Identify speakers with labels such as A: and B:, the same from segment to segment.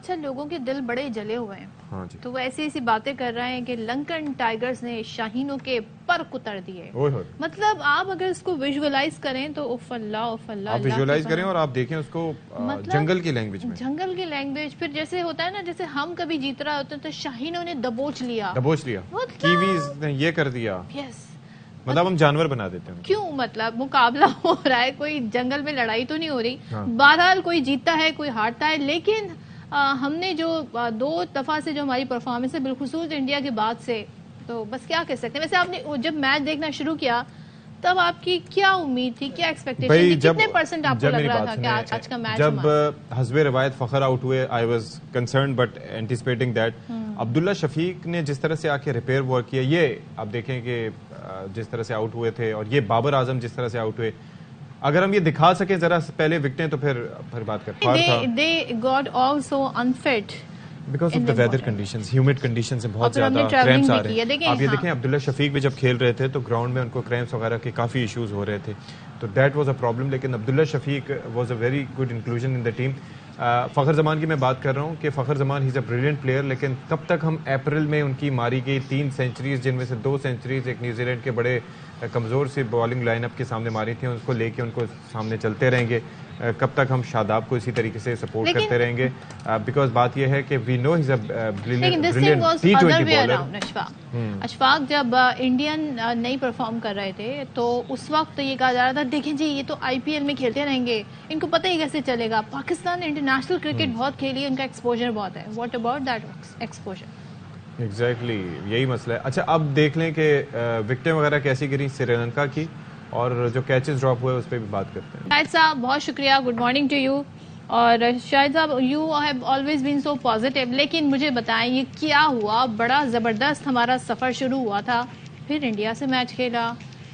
A: अच्छा, लोगों के दिल बड़े जले हुए हैं।
B: हाँ जी।
A: तो वो ऐसी ऐसी बातें कर रहे हैं कि लंकन टाइगर्स ने शाहीनों के पर कुतर दिए। मतलब आप अगर इसको विजुअलाइज करें तो उफ़ल्ला
B: आप विजुअलाइज करें और आप देखें उसको
A: मतलब
B: जंगल की लैंग्वेज में,
A: जंगल की लैंग्वेज। फिर जैसे होता है ना, जैसे हम कभी जीत रहा होते हैं तो शाहीनों ने दबोच लिया, कीवीज
B: ने ये कर दिया।
A: यस,
B: मतलब हम जानवर बना देते हैं।
A: क्यों? मतलब मुकाबला हो रहा है, कोई जंगल में लड़ाई तो नहीं हो रही।
B: हाँ।
A: बहरहाल कोई जीतता है कोई हारता है, लेकिन हमने जो 2 दफा से जो हमारी परफॉर्मेंस है बिलखुसूस इंडिया के बाद से, तो बस क्या कह सकते हैं। वैसे आपने जब मैच देखना शुरू किया तब आपकी क्या उम्मीद थी, क्या एक्सपेक्टेशन थी, कितने परसेंट आपको लग रहा था कि आज का मैच?
B: जब हस्बे रिवायत फखर आउट हुए, I was concerned but anticipating that Abdullah Shafique ने जिस तरह से आके रिपेयर वर्क किया, ये आप देखें कि जिस तरह से आउट हुए थे, और ये बाबर आजम जिस तरह से आउट हुए, अगर हम ये दिखा सके जरा पहले विकेटें तो फिर बात करते हैं।
A: They got also unfit
B: because of the weather conditions, humid condition से बहुत ज्यादा क्रैम्प्स आ रहे हैं। आप ये देखें, अब्दुल्ला शफीक भी जब खेल रहे थे तो ग्राउंड में उनको क्रैम्प्स वगैरह के काफी इश्यूज हो रहे थे, तो दैट वाज अ प्रॉब्लम। लेकिन Abdullah Shafique was a very good inclusion in the team. Fakhar Zaman की मैं बात कर रहा हूँ कि Fakhar Zaman he is a brilliant player, लेकिन कब तक हम अप्रैल में उनकी मारी गई 3 सेंचुरीज, जिनमें से 2 सेंचुरीज एक न्यूजीलैंड के बड़े कमज़ोर से बॉलिंग लाइनअप के सामने मारी थी, उसको लेके उनको सामने चलते रहेंगे? कब तक हम शादाब को इसी तरीके से सपोर्ट करते रहेंगे? बिकॉज बात यह है कि we know he is a brilliant T20 bowler.
A: Ashfaq जब इंडियन नहीं परफॉर्म कर रहे थे तो उस वक्त ये कहा जा रहा था, देखें जी ये तो आईपीएल में खेलते रहेंगे, इनको पता ही कैसे चलेगा। पाकिस्तान ने इंटरनेशनल क्रिकेट बहुत खेली है, उनका एक्सपोजर बहुत है। What about that exposure?
B: Exactly यही मसला है। अच्छा, अब देख लें कि विकेटें वगैरह कैसी गिरी श्रीलंका की, और जो कैचेस ड्रॉप हुए उस पर भी बात करते हैं।
A: शाहिद साहब बहुत शुक्रिया, गुड मॉर्निंग टू यू। और शाहिद साहब, you have always been so positive, लेकिन मुझे बताएं ये क्या हुआ? बड़ा ज़बरदस्त हमारा सफ़र शुरू हुआ था, फिर इंडिया से मैच खेला,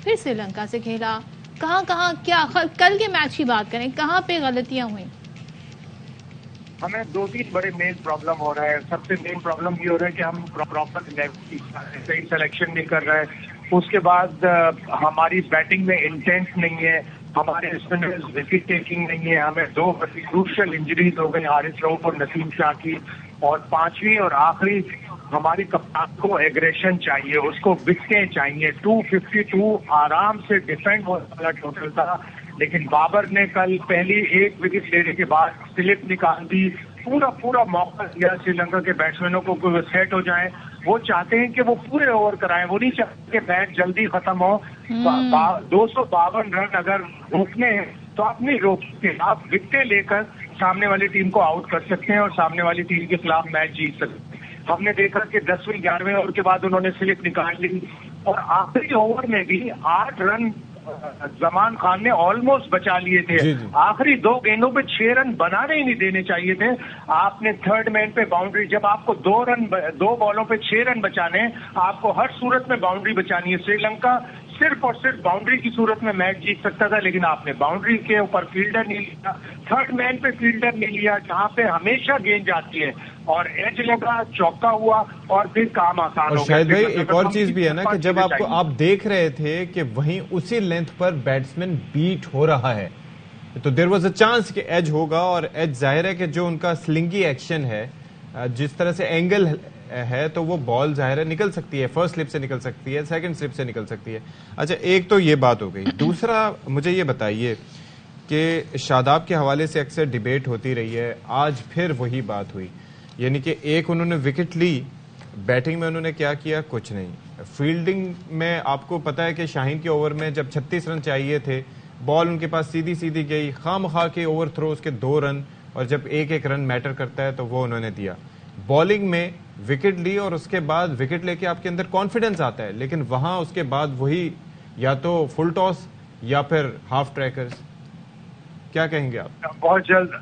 A: फिर श्रीलंका से खेला, कहाँ कहाँ क्या? कल के मैच की बात करें, कहाँ पे गलतियाँ हुई?
C: हमें 2-3 बड़े मेन प्रॉब्लम हो रहे हैं। सबसे मेन प्रॉब्लम ये हो रहा है कि हम प्रॉपर सही सिलेक्शन नहीं कर रहे हैं। उसके बाद हमारी बैटिंग में इंटेंस नहीं है, हमारे स्पिनर्स विकेट टेकिंग नहीं है। हमें 2 क्रूशियल इंजरीज हो गई, हारिस रऊफ और नसीम शाह की। और 5वीं और आखिरी, हमारी कप्तान को एग्रेशन चाहिए, उसको विकेटें चाहिए। 252 आराम से डिफेंड होने वाला टोटल था, लेकिन बाबर ने कल पहली 1 विकेट लेने के बाद स्लिप निकाल दी। पूरा मौका दिया श्रीलंका के बैट्समैनों को कि वो सेट हो जाएं। वो चाहते हैं कि वो पूरे ओवर कराएं, वो नहीं चाहते कि मैच जल्दी खत्म हो। 252 रन अगर रोकने हैं तो आप नहीं रोक सकते। आप विकेटें लेकर सामने वाली टीम को आउट कर सकते हैं और सामने वाली टीम के खिलाफ मैच जीत सकते हैं। हमने देखा कि 10वीं 11वें ओवर के बाद उन्होंने स्लिप निकाल ली, और आखिरी ओवर में भी 8 रन जमान खान ने ऑलमोस्ट बचा लिए थे। आखिरी 2 गेंदों पे 6 रन बनाने ही नहीं देने चाहिए थे। आपने थर्ड मैन पे बाउंड्री, जब आपको 2 बॉलों पे 6 रन बचाने, आपको हर सूरत में बाउंड्री बचानी है। श्रीलंका सिर्फ और सिर्फ बाउंड्री की सूरत में मैच जीत सकता था, लेकिन आपने बाउंड्री के ऊपर फील्डर नहीं लिया, थर्ड मैन पे फील्डर नहीं लिया, जहां पे हमेशा गेंद जाती है, और एज लगा, चौका हुआ, और फिर काम आसान हो गया।
B: शायद भाई एक और चीज भी है ना कि जब आप देख रहे थे कि वहीं उसी लेंथ पर बैट्समैन बीट हो रहा है, तो देयर वाज अ चांस कि एज होगा। और एज जाहिर है कि जो उनका स्लिंगी एक्शन है, जिस तरह से एंगल है, तो वो बॉल जाहिर है निकल सकती है, फर्स्ट स्लिप से निकल सकती है, सेकंड स्लिप से निकल सकती है। अच्छा, एक तो ये बात हो गई। दूसरा, मुझे ये बताइए कि शादाब के हवाले से अक्सर डिबेट होती रही है, आज फिर वही बात हुई, यानी कि एक उन्होंने विकेट ली, बैटिंग में उन्होंने क्या किया? कुछ नहीं। फील्डिंग में आपको पता है कि शाहीन के ओवर में जब 36 रन चाहिए थे, बॉल उनके पास सीधी सीधी गई, खामखा के ओवर थ्रो उसके 2 रन, और जब एक रन मैटर करता है तो वो उन्होंने दिया। बॉलिंग में विकेट ली और उसके बाद विकेट लेके आपके अंदर कॉन्फिडेंस आता है, लेकिन वहां उसके बाद वही या तो फुल टॉस या फिर हाफ ट्रैकर्स। क्या कहेंगे आप?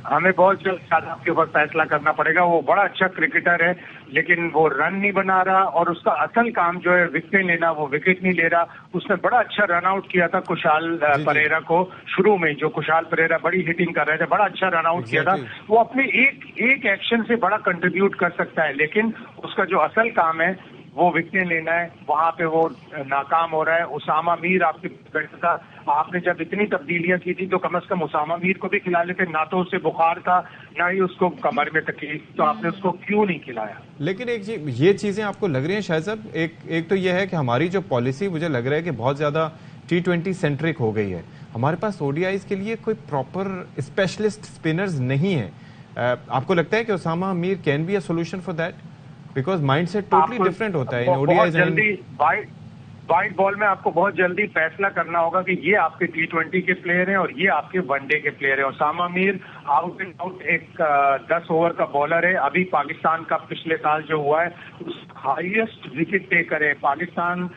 C: हमें बहुत जल्द शादाब के ऊपर फैसला करना पड़ेगा। वो बड़ा अच्छा क्रिकेटर है, लेकिन वो रन नहीं बना रहा, और उसका असल काम जो है विकेट लेना, वो विकेट नहीं ले रहा। उसने बड़ा अच्छा रन आउट किया था कुशाल परेरा को शुरू में, जो कुशाल परेरा बड़ी हिटिंग कर रहे थे, बड़ा अच्छा रन आउट किया था। वो अपने एक एक्शन से बड़ा कंट्रीब्यूट कर सकता है, लेकिन उसका जो असल काम है वो विकेट लेना है, वहां पे वो नाकाम हो रहा है। उसामा मीर आपके बैठता था, आपने जब इतनी तब्दीलियां की थी तो कम से कम उसामा मीर को भी खिला लेते, ना तो उसे बुखार था ना ही उसको कमर में तकलीफ, तो आपने उसको क्यों नहीं खिलाया?
B: लेकिन एक ये चीजें आपको लग रही हैं शायद साहब, एक तो ये है कि हमारी जो पॉलिसी मुझे लग रहा है कि बहुत ज्यादा T20 सेंट्रिक हो गई है। हमारे पास ओडीआईज के लिए कोई प्रॉपर स्पेशलिस्ट स्पिनर्स नहीं है। आपको लगता है कि Usama Mir can be a solution for that? Because mindset totally different होता है इन ओडीआईज।
C: जल्दी वाइट बॉल में आपको बहुत जल्दी फैसला करना होगा कि ये आपके T20 के प्लेयर हैं और ये आपके वनडे के प्लेयर हैं। Usama Mir out and out एक 10 ओवर का बॉलर है। अभी पाकिस्तान का पिछले साल जो हुआ है उस हाईएस्ट विकेट टेकर है। पाकिस्तान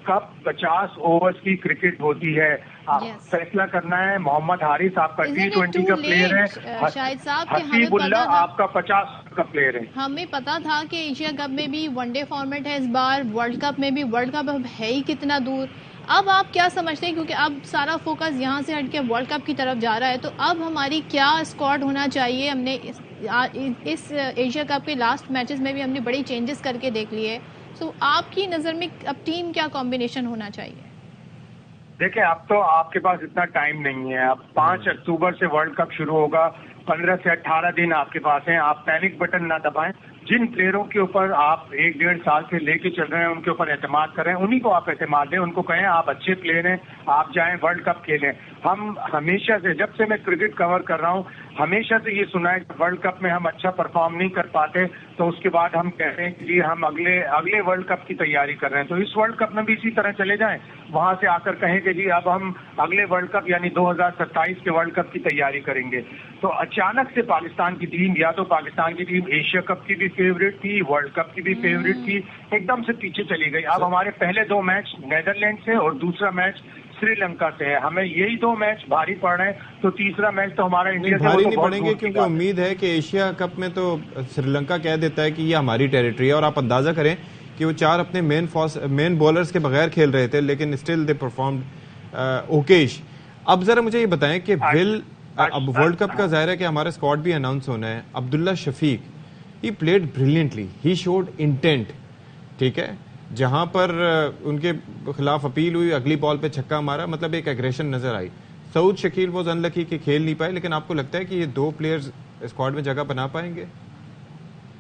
C: कप 50 ओवर्स की क्रिकेट होती है। आप फैसला करना है। मोहम्मद हारिस आपका T20 का प्लेयर है,
A: शाहिद साहब,
C: हसीबुल्ला आपका 50 का प्लेयर है।
A: हमें पता था कि एशिया कप में भी वनडे फॉर्मेट है इस बार, वर्ल्ड कप में भी। वर्ल्ड कप अब है ही कितना दूर। अब आप क्या समझते हैं, क्योंकि अब सारा फोकस यहाँ से हट के वर्ल्ड कप की तरफ जा रहा है, तो अब हमारी क्या स्क्वाड होना चाहिए? हमने इस एशिया कप के लास्ट मैचेस में भी हमने बड़ी चेंजेस करके देख लिए। तो आपकी नजर में अब टीम क्या कॉम्बिनेशन होना चाहिए?
C: देखिए, अब तो आपके पास इतना टाइम नहीं है। अब 5 अक्टूबर से वर्ल्ड कप शुरू होगा, 15 से 18 दिन आपके पास हैं। आप पैनिक बटन ना दबाएं। जिन प्लेयरों के ऊपर आप 1-1.5 साल से लेके चल रहे हैं, उनके ऊपर एतमाद करें, उन्हीं को आप एतमाद दें। उनको कहें आप अच्छे प्लेयर हैं, आप जाएं वर्ल्ड कप खेलें। हम हमेशा से, जब से मैं क्रिकेट कवर कर रहा हूं, हमेशा से ये सुना है कि वर्ल्ड कप में हम अच्छा परफॉर्म नहीं कर पाते तो उसके बाद हम कहते हैं कि जी हम अगले वर्ल्ड कप की तैयारी कर रहे हैं। तो इस वर्ल्ड कप में भी इसी तरह चले जाएं, वहां से आकर कहें कि जी अब हम अगले वर्ल्ड कप यानी 2027 के वर्ल्ड कप की तैयारी करेंगे। तो अचानक से पाकिस्तान की टीम, या तो पाकिस्तान की टीम एशिया कप की भी फेवरेट थी, वर्ल्ड कप की भी फेवरेट थी, एकदम से पीछे चली गई। अब हमारे पहले 2 मैच नीदरलैंड से और दूसरा मैच श्रीलंका से है। हमें यही 2 मैच भारी पड़ रहे हैं, तो तीसरा मैच तो हमारा इंडिया से
B: भारी नहीं पड़ेंगे, क्योंकि उम्मीद है कि एशिया कप में तो श्रीलंका कह देता है कि ये हमारी टेरिटरी है। और आप अंदाजा करें कि वो 4 अपने मेन बॉलर्स के बगैर खेल रहे थे, लेकिन स्टिल दे परफॉर्म्ड ओकेश। अब जरा मुझे ये बताएं कि अब वर्ल्ड कप का जाहिर है कि हमारा स्क्वाड भी अनाउंस होना है। Abdullah Shafique, he played brilliantly, he showed intent, ठीक है। जहां पर उनके खिलाफ अपील हुई, अगली बॉल पे छक्का मारा, मतलब एक एग्रेशन नजर आई। सऊद शकील वो अनलकी कि खेल नहीं पाए, लेकिन आपको लगता है कि ये 2 प्लेयर्स स्क्वाड में जगह बना पाएंगे?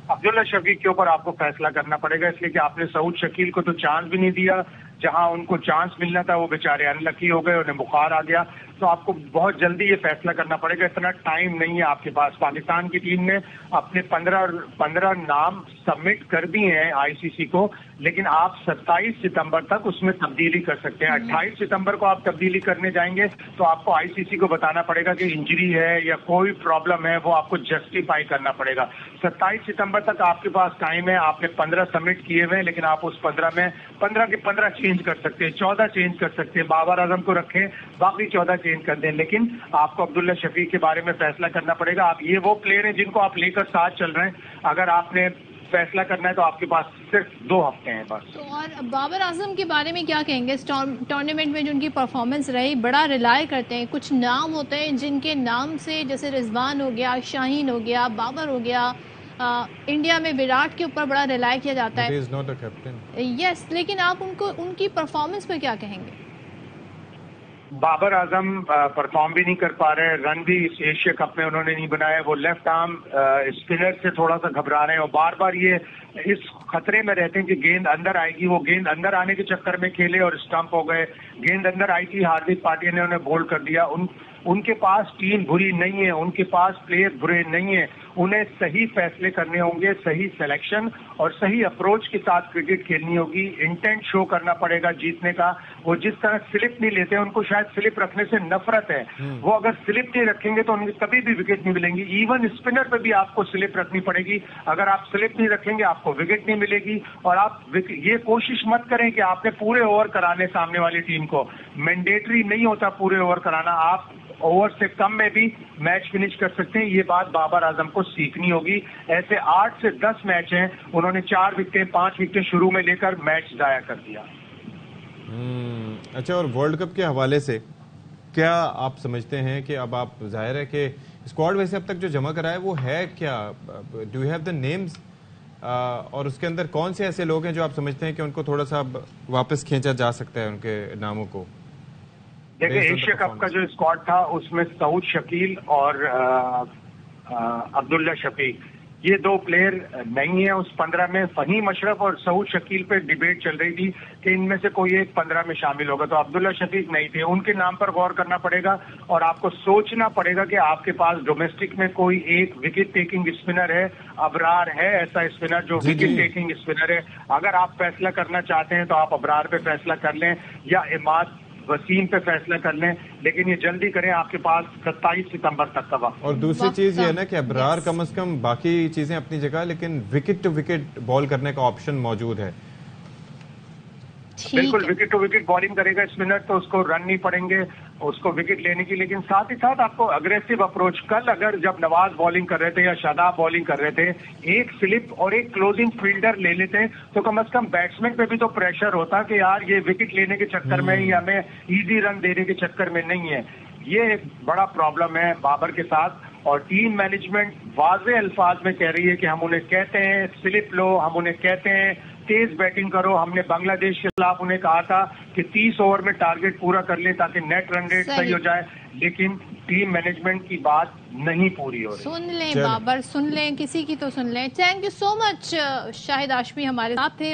C: अब्दुल्ला शफीक के ऊपर आपको फैसला करना पड़ेगा, इसलिए कि आपने सऊद शकील को तो चांस भी नहीं दिया। जहां उनको चांस मिलना था वो बेचारे अनलकी हो गए, उन्हें बुखार आ गया। तो आपको बहुत जल्दी ये फैसला करना पड़ेगा, इतना टाइम नहीं है आपके पास। पाकिस्तान की टीम ने अपने 15 नाम सबमिट कर दिए हैं आईसीसी को, लेकिन आप 27 सितंबर तक उसमें तब्दीली कर सकते हैं। 28 सितंबर को आप तब्दीली करने जाएंगे तो आपको आईसीसी को बताना पड़ेगा कि इंजरी है या कोई प्रॉब्लम है, वो आपको जस्टिफाई करना पड़ेगा। 27 सितंबर तक आपके पास टाइम है। आपने 15 सबमिट किए हुए हैं, लेकिन आप उस 15 में 15 के 15 चेंज कर सकते हैं, 14 चेंज कर सकते हैं। बाबर आजम को रखें, बाकी 14 चेंज कर दें, लेकिन आपको अब्दुल्ला शफीक के बारे में फैसला करना पड़ेगा। आप ये वो प्लेयर हैं जिनको आप लेकर साथ चल रहे हैं। अगर आपने फैसला करना है तो आपके पास सिर्फ 2 हफ्ते हैं बस।
A: तो और बाबर आजम के बारे में क्या कहेंगे? इस टूर्नामेंट में जो उनकी परफॉर्मेंस रही, बड़ा रिलाय करते हैं। कुछ नाम होते हैं जिनके नाम से, जैसे रिजवान हो गया, शाहीन हो गया, बाबर हो गया, इंडिया में विराट के ऊपर बड़ा रिलाय किया जाता है। यस, लेकिन आप उनकी परफॉर्मेंस पर क्या कहेंगे?
C: बाबर आजम परफॉर्म भी नहीं कर पा रहे, रन भी इस एशिया कप में उन्होंने नहीं बनाया। वो लेफ्ट आर्म स्पिनर से थोड़ा सा घबरा रहे हैं और बार बार ये इस खतरे में रहते हैं कि गेंद अंदर आएगी। वो गेंद अंदर आने के चक्कर में खेले और स्टंप हो गए। गेंद अंदर आई थी, हार्दिक पांड्या ने उन्हें बोल्ड कर दिया। उनके पास टीम बुरी नहीं है, उनके पास प्लेयर बुरे नहीं है। उन्हें सही फैसले करने होंगे, सही सिलेक्शन और सही अप्रोच के साथ क्रिकेट खेलनी होगी। इंटेंट शो करना पड़ेगा जीतने का। वो जिस तरह स्लिप नहीं लेते, उनको शायद स्लिप रखने से नफरत है। वो अगर स्लिप नहीं रखेंगे तो उनकी कभी भी विकेट नहीं मिलेंगी। इवन स्पिनर पे भी आपको स्लिप रखनी पड़ेगी। अगर आप स्लिप नहीं रखेंगे आपको विकेट नहीं मिलेगी। और आप ये कोशिश मत करें कि आपने पूरे ओवर कराने सामने वाली टीम को। मैंडेटरी नहीं होता पूरे ओवर कराना, आप ओवर से कम में भी मैच फिनिश कर सकते हैं। ये बात बाबर आजम को सीखनी होगी। ऐसे 8 से 10 मैच हैं, उन्होंने 4 विकेट 5 विकेट शुरू में लेकर मैच जाया कर दिया।
B: अच्छा, और वर्ल्ड कप के हवाले से क्या आप समझते हैं कि अब आप, जाहिर है कि स्क्वाड वैसे अब तक जो जमा करा है वो है क्या? Do you have the names और उसके अंदर कौन से ऐसे लोग हैं जो आप समझते हैं कि उनको थोड़ा सा अब वापस खींचा जा सकता है उनके नामों को?
C: देखिए, एशिया कप का जो स्क्वाड था उसमें सऊद शकील और अब्दुल्ला शफीक, ये दो प्लेयर नहीं है उस 15 में। फहीम अशरफ और सऊद शकील पे डिबेट चल रही थी कि इनमें से कोई एक 15 में शामिल होगा, तो अब्दुल्ला शफीक नहीं थे। उनके नाम पर गौर करना पड़ेगा और आपको सोचना पड़ेगा कि आपके पास डोमेस्टिक में कोई एक विकेट टेकिंग स्पिनर है। अबरार है ऐसा स्पिनर जो विकेट टेकिंग स्पिनर है। अगर आप फैसला करना चाहते हैं तो आप अबरार पे फैसला कर लें या इमाद वसीम पे फैसला कर लें, लेकिन ये जल्दी करें, आपके पास 27 सितंबर तक का वक्त।
B: और दूसरी चीज ये है ना कि अबरार कम से कम बाकी चीजें अपनी जगह, लेकिन विकेट टू विकेट बॉल करने का ऑप्शन मौजूद है।
C: बिल्कुल, विकेट टू विकेट बॉलिंग करेगा स्पिनर तो उसको रन नहीं पड़ेंगे उसको विकेट लेने की, लेकिन साथ ही साथ आपको अग्रेसिव अप्रोच। कल अगर जब नवाज बॉलिंग कर रहे थे या शादाब बॉलिंग कर रहे थे, एक स्लिप और एक क्लोजिंग फील्डर ले लेते तो कम से कम बैट्समैन पे भी तो प्रेशर होता कि यार ये विकेट लेने के चक्कर में या हमें इजी रन देने के चक्कर में नहीं है। ये एक बड़ा प्रॉब्लम है बाबर के साथ, और टीम मैनेजमेंट वाज़े अल्फाज में कह रही है कि हम उन्हें कहते हैं स्लिप लो, हम उन्हें कहते हैं तेज बैटिंग करो। हमने बांग्लादेश के खिलाफ उन्हें कहा था कि 30 ओवर में टारगेट पूरा कर ले ताकि नेट रन रेट सही हो जाए, लेकिन टीम मैनेजमेंट की बात नहीं पूरी हो रही।
A: सुन लें बाबर, सुन लें, किसी की तो सुन लें। Thank you so much Shahid Hashmi हमारे साथ थे।